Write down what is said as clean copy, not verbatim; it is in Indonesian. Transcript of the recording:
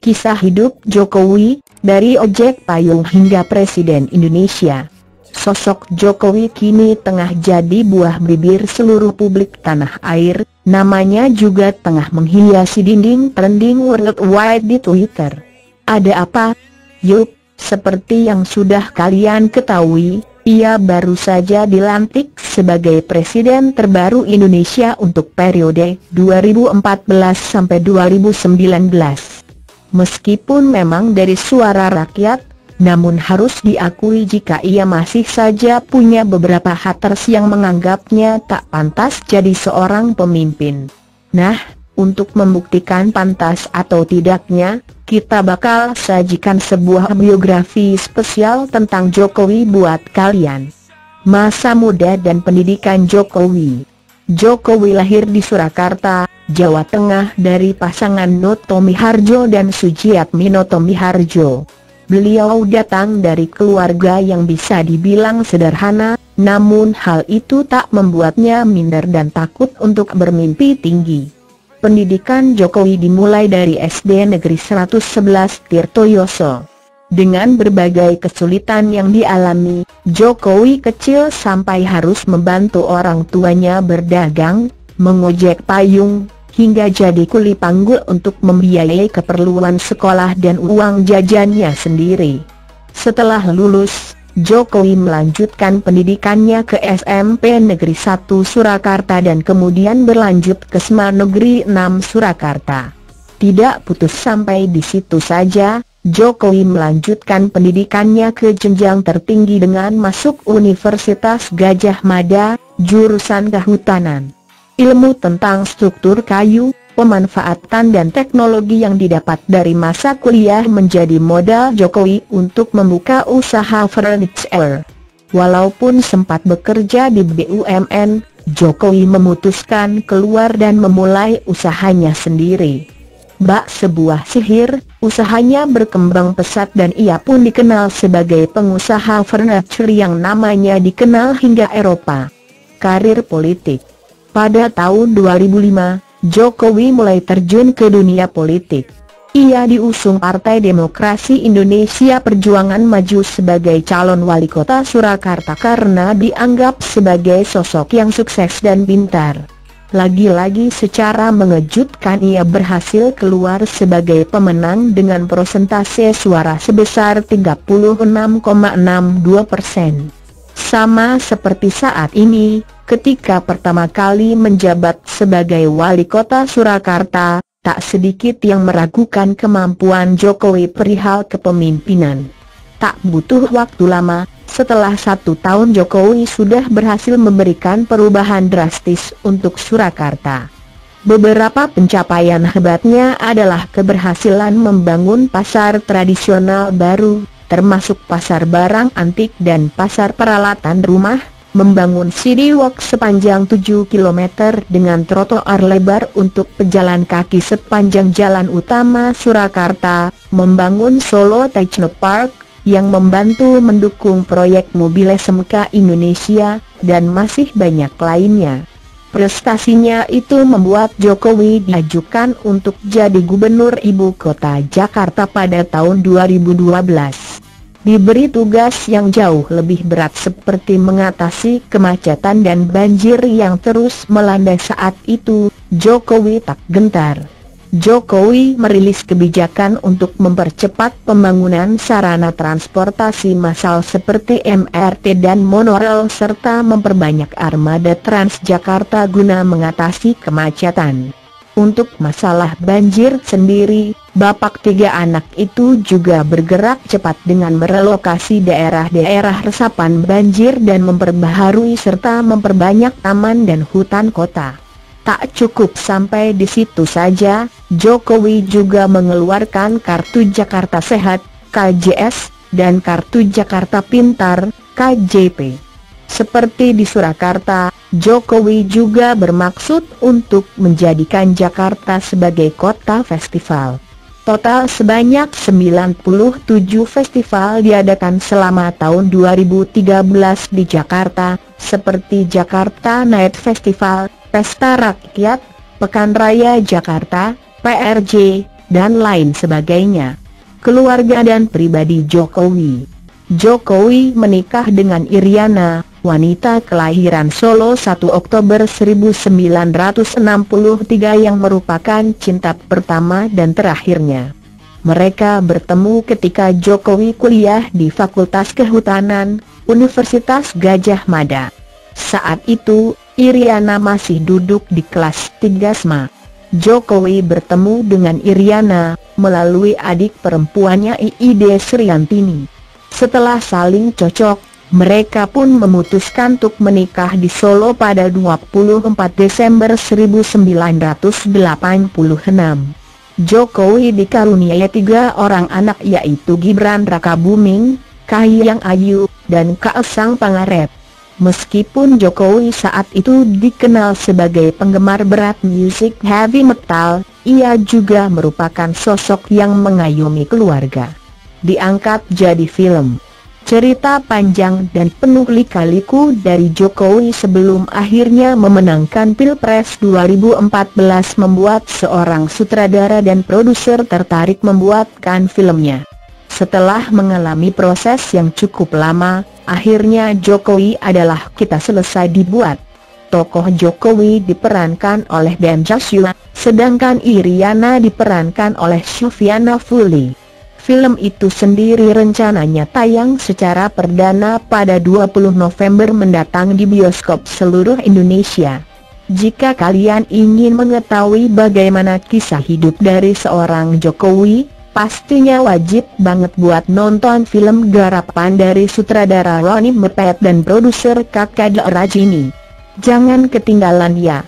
Kisah hidup Jokowi, dari ojek payung hingga Presiden Indonesia. Sosok Jokowi kini tengah jadi buah bibir seluruh publik tanah air, namanya juga tengah menghiasi dinding trending worldwide di Twitter. Ada apa? Yup, seperti yang sudah kalian ketahui, ia baru saja dilantik sebagai Presiden terbaru Indonesia untuk periode 2014 sampai 2019. Meskipun memang dari suara rakyat, namun harus diakui jika ia masih saja punya beberapa haters yang menganggapnya tak pantas jadi seorang pemimpin. Nah, untuk membuktikan pantas atau tidaknya, kita bakal sajikan sebuah biografi spesial tentang Jokowi buat kalian. Masa muda dan pendidikan Jokowi. Jokowi lahir di Surakarta, Jawa Tengah dari pasangan Noto Miharjo dan Sujiatmino Tomiharjo. Beliau datang dari keluarga yang bisa dibilang sederhana, namun hal itu tak membuatnya minder dan takut untuk bermimpi tinggi. Pendidikan Jokowi dimulai dari SD Negeri 111 Tirtoyoso. Dengan berbagai kesulitan yang dialami, Jokowi kecil sampai harus membantu orang tuanya berdagang, mengojek payung, hingga jadi kuli panggul untuk membiayai keperluan sekolah dan uang jajannya sendiri. Setelah lulus, Jokowi melanjutkan pendidikannya ke SMP Negeri 1 Surakarta dan kemudian berlanjut ke SMA Negeri 6 Surakarta. Tidak putus sampai di situ saja, Jokowi melanjutkan pendidikannya ke jenjang tertinggi dengan masuk Universitas Gadjah Mada, jurusan Kehutanan. Ilmu tentang struktur kayu, pemanfaatan dan teknologi yang didapat dari masa kuliah menjadi modal Jokowi untuk membuka usaha furniture. Walaupun sempat bekerja di BUMN, Jokowi memutuskan keluar dan memulai usahanya sendiri. Bak sebuah sihir, usahanya berkembang pesat dan ia pun dikenal sebagai pengusaha furniture yang namanya dikenal hingga Eropa. Karir politik. Pada tahun 2005, Jokowi mulai terjun ke dunia politik. Ia diusung Partai Demokrasi Indonesia Perjuangan maju sebagai calon wali kota Surakarta karena dianggap sebagai sosok yang sukses dan pintar. Lagi-lagi secara mengejutkan ia berhasil keluar sebagai pemenang dengan persentase suara sebesar 36,62%. Sama seperti saat ini, ketika pertama kali menjabat sebagai wali kota Surakarta, tak sedikit yang meragukan kemampuan Jokowi perihal kepemimpinan. Tak butuh waktu lama, setelah 1 tahun Jokowi sudah berhasil memberikan perubahan drastis untuk Surakarta. Beberapa pencapaian hebatnya adalah keberhasilan membangun pasar tradisional baru, termasuk pasar barang antik dan pasar peralatan rumah, membangun city walk sepanjang 7 km dengan trotoar lebar untuk pejalan kaki sepanjang jalan utama Surakarta, membangun Solo Technopark, yang membantu mendukung proyek mobil SMK Indonesia, dan masih banyak lainnya. Prestasinya itu membuat Jokowi diajukan untuk jadi gubernur ibu kota Jakarta pada tahun 2012. Diberi tugas yang jauh lebih berat seperti mengatasi kemacetan dan banjir yang terus melanda saat itu, Jokowi tak gentar. Jokowi merilis kebijakan untuk mempercepat pembangunan sarana transportasi massal seperti MRT dan monorail serta memperbanyak armada Transjakarta guna mengatasi kemacetan. Untuk masalah banjir sendiri, bapak 3 anak itu juga bergerak cepat dengan merelokasi daerah-daerah resapan banjir dan memperbaharui serta memperbanyak taman dan hutan kota. Tak cukup sampai di situ saja, Jokowi juga mengeluarkan Kartu Jakarta Sehat, KJS, dan Kartu Jakarta Pintar, KJP. Seperti di Surakarta, Jokowi juga bermaksud untuk menjadikan Jakarta sebagai kota festival. Total sebanyak 97 festival diadakan selama tahun 2013 di Jakarta, seperti Jakarta Night Festival, Pesta Rakyat, Pekan Raya Jakarta, PRJ, dan lain sebagainya. Keluarga dan pribadi Jokowi. Jokowi menikah dengan Iriana, wanita kelahiran Solo 1 Oktober 1963 yang merupakan cinta pertama dan terakhirnya. Mereka bertemu ketika Jokowi kuliah di Fakultas Kehutanan, Universitas Gadjah Mada. Saat itu, Iriana masih duduk di kelas 3 SMA. Jokowi bertemu dengan Iriana melalui adik perempuannya Iide Sriantini. Setelah saling cocok, mereka pun memutuskan untuk menikah di Solo pada 24 Desember 1986. Jokowi dikaruniai 3 orang anak yaitu Gibran Rakabuming, Kahiyang Ayu, dan Kaesang Pangarep. Meskipun Jokowi saat itu dikenal sebagai penggemar berat musik heavy metal, ia juga merupakan sosok yang mengayomi keluarga. Diangkat jadi film. Cerita panjang dan penuh lika-liku dari Jokowi sebelum akhirnya memenangkan Pilpres 2014 membuat seorang sutradara dan produser tertarik membuatkan filmnya. Setelah mengalami proses yang cukup lama, akhirnya Jokowi adalah Kita selesai dibuat. Tokoh Jokowi diperankan oleh Ben Joshua, sedangkan Iriana diperankan oleh Sufyana Fuli. Film itu sendiri rencananya tayang secara perdana pada 20 November mendatang di bioskop seluruh Indonesia. Jika kalian ingin mengetahui bagaimana kisah hidup dari seorang Jokowi, pastinya wajib banget buat nonton film garapan dari sutradara Ronnie Mepet dan produser Kakak Rajini. Jangan ketinggalan ya.